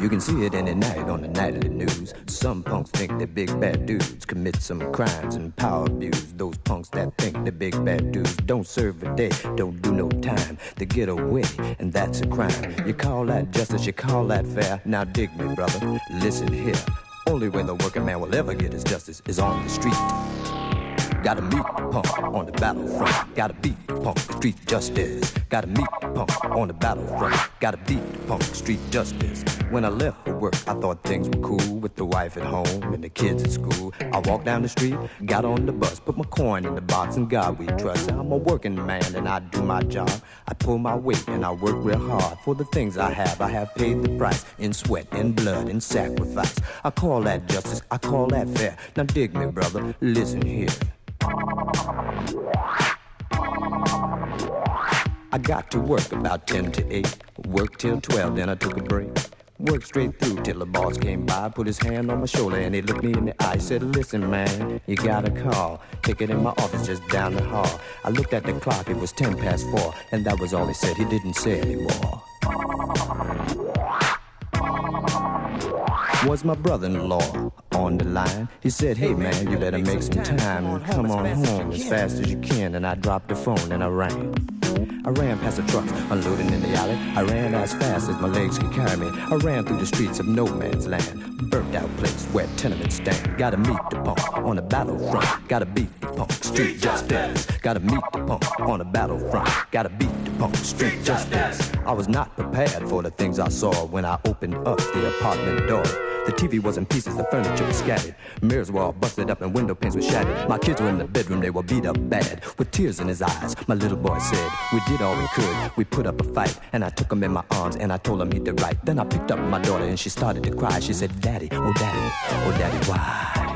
You can see it any night on the nightly news. Some punks think they're big bad dudes, commit some crimes and power abuse. Those punks that think they're big bad dudes don't serve a day, don't do no time. They get away, and that's a crime. You call that justice, you call that fair. Now dig me, brother, listen here. Only way the working man will ever get his justice is on the street. Gotta meet the punk on the battlefront. Gotta beat the punk, street justice. Gotta meet the punk on the battlefront. Gotta beat the punk, street justice. When I left for work, I thought things were cool with the wife at home and the kids at school. I walked down the street, got on the bus, put my coin in the box, and God we trust. I'm a working man and I do my job. I pull my weight and I work real hard for the things I have. I have paid the price in sweat, in blood, in sacrifice. I call that justice, I call that fair. Now dig me, brother, listen here. I got to work about 10 to 8, worked till 12, then I took a break. Worked straight through till the boss came by, put his hand on my shoulder and he looked me in the eye. Said, listen man, you got a call, take it in my office just down the hall. I looked at the clock, it was 10 past 4, and that was all he said, he didn't say anymore. Was my brother-in-law on the line? He said, hey man, you better make some time and come on home as fast as you can. And I dropped the phone and I ran. I ran past the trucks, unloading in the alley. I ran as fast as my legs could carry me. I ran through the streets of no man's land. Burnt out place where tenements stand. Gotta meet the punk on the battlefront. Gotta beat the punk, street justice. Gotta meet the punk on the battlefront. Gotta beat the punk, street justice. I was not prepared for the things I saw when I opened up the apartment door. The TV was in pieces, the furniture was scattered. Mirrors were all busted up and window panes were shattered. My kids were in the bedroom, they were beat up bad. With tears in his eyes, my little boy said, we did all we could, we put up a fight. And I took him in my arms and I told him he did right. Then I picked up my daughter and she started to cry. She said, Daddy, oh daddy, oh daddy, why?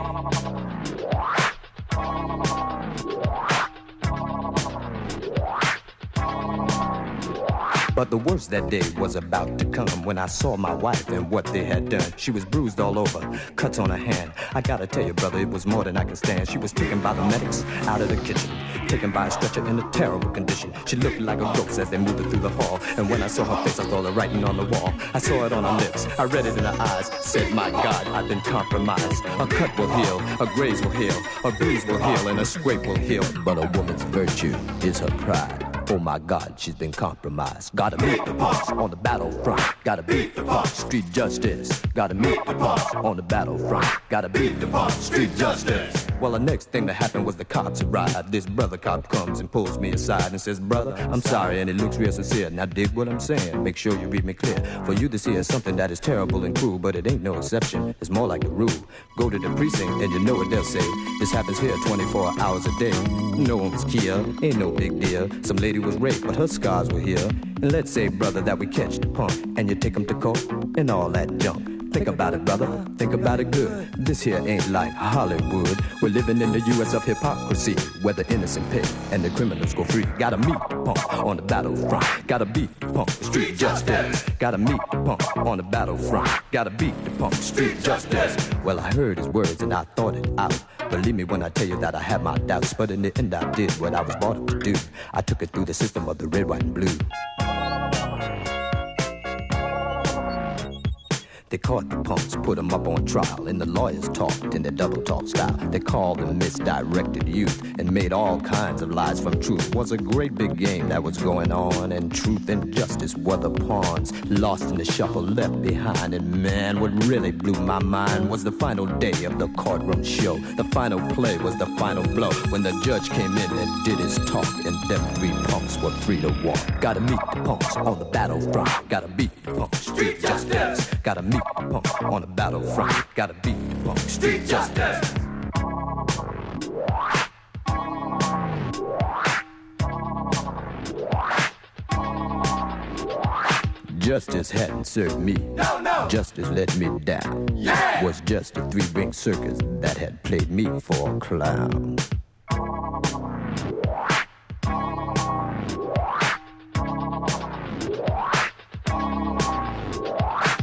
But the worst that day was about to come when I saw my wife and what they had done. She was bruised all over, cuts on her hand. I gotta tell you, brother, it was more than I can stand. She was taken by the medics out of the kitchen, taken by a stretcher in a terrible condition. She looked like a ghost as they moved her through the hall. And when I saw her face, I saw the writing on the wall. I saw it on her lips, I read it in her eyes. Said, my God, I've been compromised. A cut will heal, a graze will heal, a bruise will heal, and a scrape will heal. But a woman's virtue is her pride. Oh my God, she's been compromised. Gotta meet the punks on the battlefront. Gotta beat the punks, street justice. Gotta meet the punks on the battlefront. Gotta beat the punks, street justice. Well, the next thing that happened was the cops arrived. This brother cop comes and pulls me aside and says, brother, I'm sorry, and he looks real sincere. Now dig what I'm saying, make sure you read me clear. For you to see is something that is terrible and cruel, but it ain't no exception, it's more like a rule. Go to the precinct and you know what they'll say. This happens here 24 hours a day. No one was killed, ain't no big deal. Some lady was raped, but her scars were here. And let's say, brother, that we catch the punk and you take him to court and all that junk. Think about it, brother, think about it good. This here ain't like Hollywood. We're living in the U.S. of hypocrisy, where the innocent pay and the criminals go free. Gotta meet the punk on the battlefront. Gotta beat the punk, street justice. Gotta meet the punk on the battlefront. Gotta beat the punk, street justice. Well, I heard his words and I thought it out. Believe me when I tell you that I had my doubts, but in the end I did what I was brought up to do. I took it through the system of the red, white, and blue. They caught the punks, put them up on trial, and the lawyers talked in their double talk style. They called them misdirected youth and made all kinds of lies from truth. It was a great big game that was going on, and truth and justice were the pawns. Lost in the shuffle, left behind, and man, what really blew my mind was the final day of the courtroom show. The final play was the final blow when the judge came in and did his talk, and them three punks were free to walk. Gotta meet the punks on the battlefront. Gotta beat the punks, street justice. Gotta meet the punk on the battlefront. Gotta beat the punk, street justice. Justice hadn't served me. No. Justice let me down. Yeah. Was just a three-ring circus that had played me for a clown.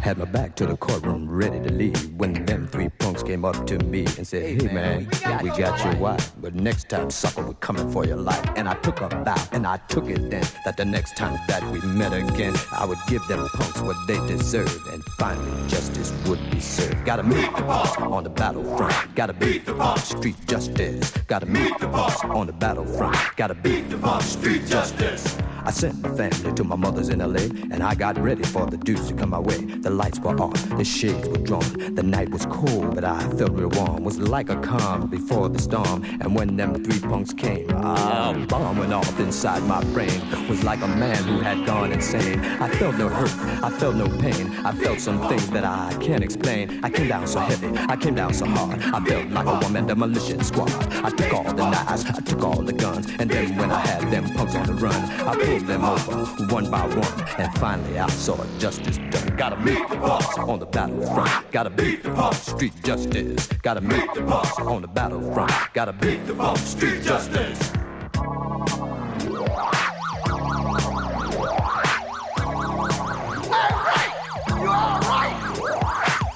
Had my back to the courtroom, ready to leave, when them three punks came up to me and said, hey man, we got your wife, but next time, sucker, we're coming for your life. And I took a vow, and I took it then, that the next time that we met again, I would give them punks what they deserve, and finally justice would be served. Gotta meet the punks on the battlefront, gotta beat the punks, street justice. Gotta meet the punks on the battlefront, gotta beat the punks, street justice. I sent my family to my mother's in L.A. and I got ready for the deuce to come my way. The lights were off, the shades were drawn. The night was cold, but I felt real warm. Was like a calm before the storm. And when them three punks came, a bomb went off inside my brain. Was like a man who had gone insane. I felt no hurt, I felt no pain. I felt some things that I can't explain. I came down so heavy, I came down so hard. I felt like a one-man demolition squad. I took all the knives, I took all the guns. And then when I had them punks on the run, I pulled them over one by one, and finally I saw justice done. Gotta meet the punks on the battlefront, gotta beat the punks, street justice. Gotta meet the punks on the battlefront, gotta beat the punks, street justice.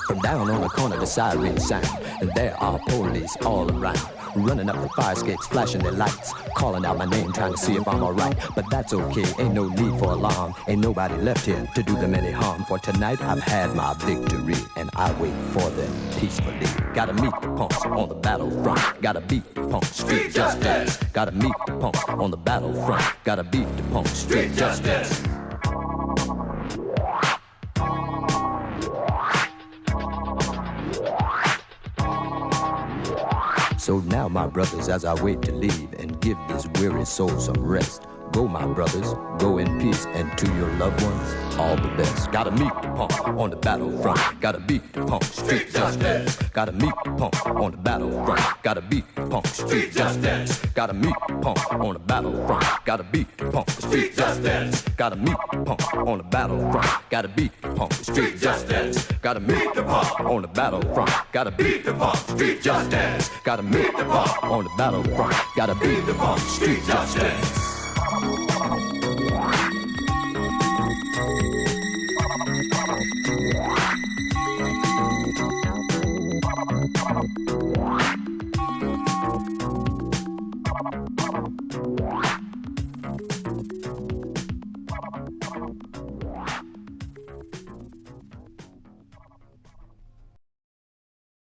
From down on the corner the siren sound, and there are police all around, running up the fire escapes, flashing their lights, calling out my name, trying to see if I'm alright. But that's okay, ain't no need for alarm. Ain't nobody left here to do them any harm. For tonight I've had my victory, and I wait for them peacefully. Gotta meet the punks on the battlefront, gotta beat the punks, street justice. Gotta meet the punks on the battlefront, gotta beat the punks, street justice. So now, my brothers, as I wait to leave and give this weary soul some rest, go, my brothers, go in peace, and to your loved ones, all the best. Gotta meet the punk on the battlefront, gotta beat the punk, street justice. Gotta meet the punk on the battlefront, gotta beat the punk, street justice. Gotta meet the punk on the battlefront, gotta beat the punk, street justice. Gotta meet the punk on the battlefront, gotta beat the punk, street justice. Gotta meet the punk on the battlefront, gotta beat the punk, street justice. Gotta meet the punk on the battlefront, gotta beat the punk, street justice.